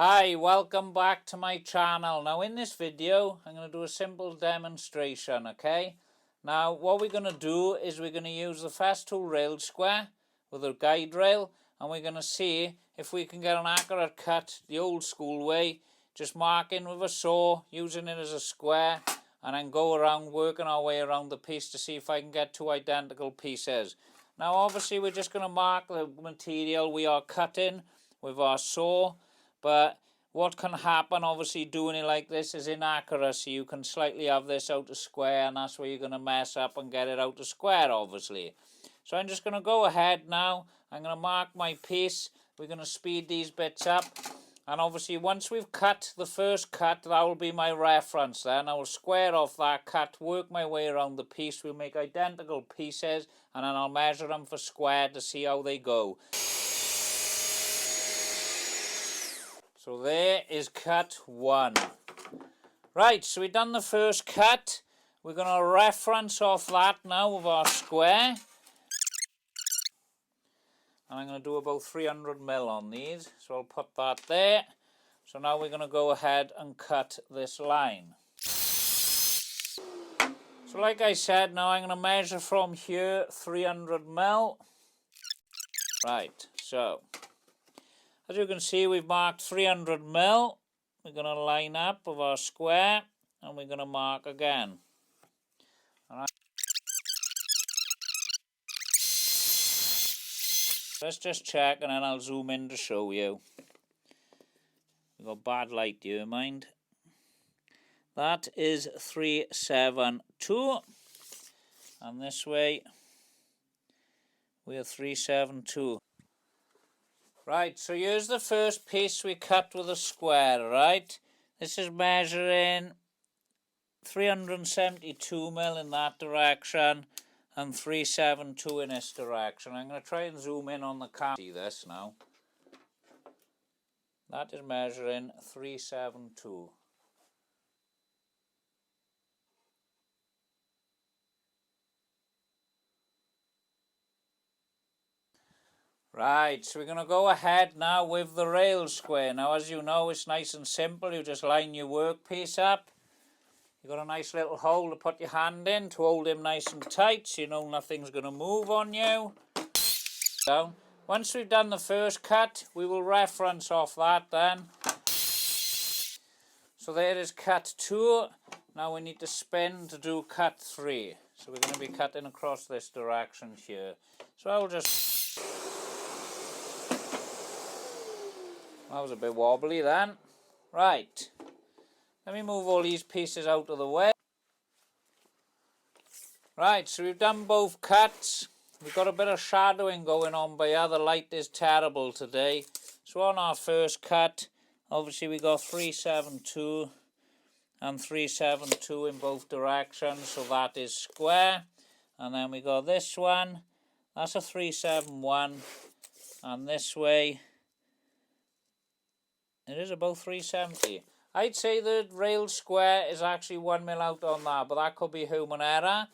Hi, welcome back to my channel. Now in this video I'm going to do a simple demonstration, okay? Now what we're going to do is we're going to use the Festool rail square with a guide rail, and we're going to see if we can get an accurate cut the old school way, just marking with a saw, using it as a square, and then go around working our way around the piece to see if I can get two identical pieces. Now obviously we're just going to mark the material we are cutting with our saw. But what can happen, obviously, doing it like this is inaccuracy. You can slightly have this out of square, and that's where you're going to mess up and get it out of square, obviously. So I'm just going to go ahead now. I'm going to mark my piece. We're going to speed these bits up. And obviously, once we've cut the first cut, that will be my reference then. I will square off that cut, work my way around the piece. We'll make identical pieces, and then I'll measure them for square to see how they go. So there is cut one. Right, so we've done the first cut. We're going to reference off that now with our square. And I'm going to do about 300mm on these. So I'll put that there. So now we're going to go ahead and cut this line. So like I said, now I'm going to measure from here 300mm. Right, so as you can see, we've marked 300mm. We're going to line up with our square, and we're going to mark again. Alright. Let's just check, and then I'll zoom in to show you. We've got bad light here, mind. That is 372. And this way, we're 372. Right, so here's the first piece we cut with a square, right? This is measuring 372mm in that direction and 372 in this direction. I'm going to try and zoom in on the camera. See this now. That is measuring 372. Right, so we're going to go ahead now with the rail square. Now, as you know, it's nice and simple. You just line your workpiece up. You've got a nice little hole to put your hand in to hold him nice and tight, so you know nothing's going to move on you. Down. Once we've done the first cut, we will reference off that then. So there is cut 2. Now we need to spin to do cut 3. So we're going to be cutting across this direction here. So I'll just... That was a bit wobbly then. Right. Let me move all these pieces out of the way. Right, so we've done both cuts. We've got a bit of shadowing going on by here. The light is terrible today. So on our first cut, obviously we got 372 and 372 in both directions. So that is square. And then we got this one. That's a 371. And this way, it is about 370. I'd say the rail square is actually 1mm out on that, but that could be human error,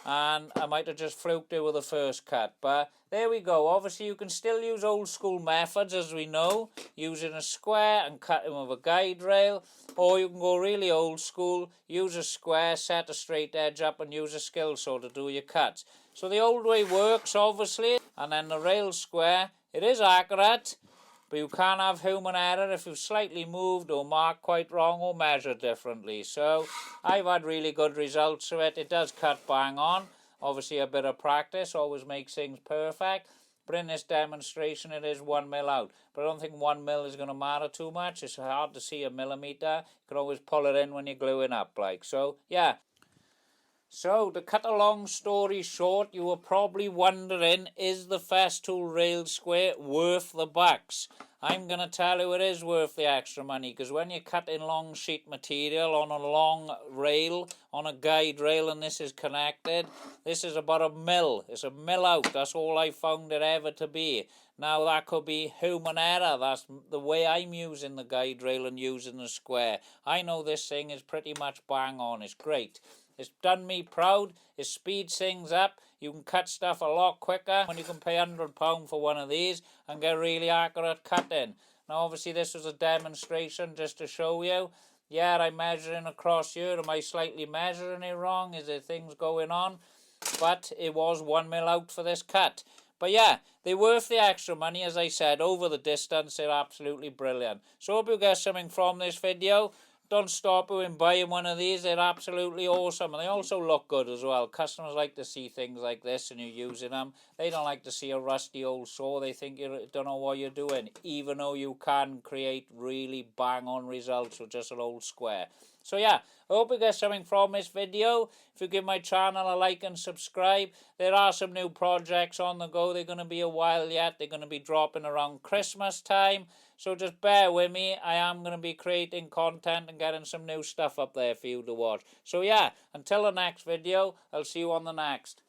and I might have just fluked it with the first cut. But there we go. Obviously, you can still use old school methods, as we know, using a square and cutting with a guide rail, or you can go really old school, use a square, set a straight edge up, and use a skill saw to do your cuts. So the old way works, obviously, and then the rail square, it is accurate. But you can't have human error if you've slightly moved or marked quite wrong or measured differently. So I've had really good results with it. It does cut bang on. Obviously a bit of practice always makes things perfect. But in this demonstration it is 1mm out. But I don't think 1mm is going to matter too much. It's hard to see a millimetre. You can always pull it in when you're gluing up, like. So yeah. So, to cut a long story short, you were probably wondering, is the Festool rail square worth the bucks? I'm going to tell you it is worth the extra money, because when you're cutting long sheet material on a long rail, on a guide rail, and this is connected, this is about a mil. It's a mil out. That's all I found it ever to be. Now, that could be human error. That's the way I'm using the guide rail and using the square. I know this thing is pretty much bang on. It's great. It's done me proud. It speeds things up. You can cut stuff a lot quicker when you can pay £100 for one of these and get really accurate cutting. Now obviously this was a demonstration just to show you. Yeah, I'm measuring across here. Am I slightly measuring it wrong? Is there things going on? But it was 1mm out for this cut. But yeah, they're worth the extra money, as I said. Over the distance, they're absolutely brilliant. So hope you get something from this video. Don't stop you in buying one of these. They're absolutely awesome. And they also look good as well. Customers like to see things like this and you're using them. They don't like to see a rusty old saw. They think you don't know what you're doing. Even though you can create really bang-on results with just an old square. So yeah, I hope you get something from this video. If you give my channel a like and subscribe. There are some new projects on the go. They're going to be a while yet. They're going to be dropping around Christmas time. So just bear with me. I am going to be creating content and getting some new stuff up there for you to watch. So yeah, until the next video, I'll see you on the next.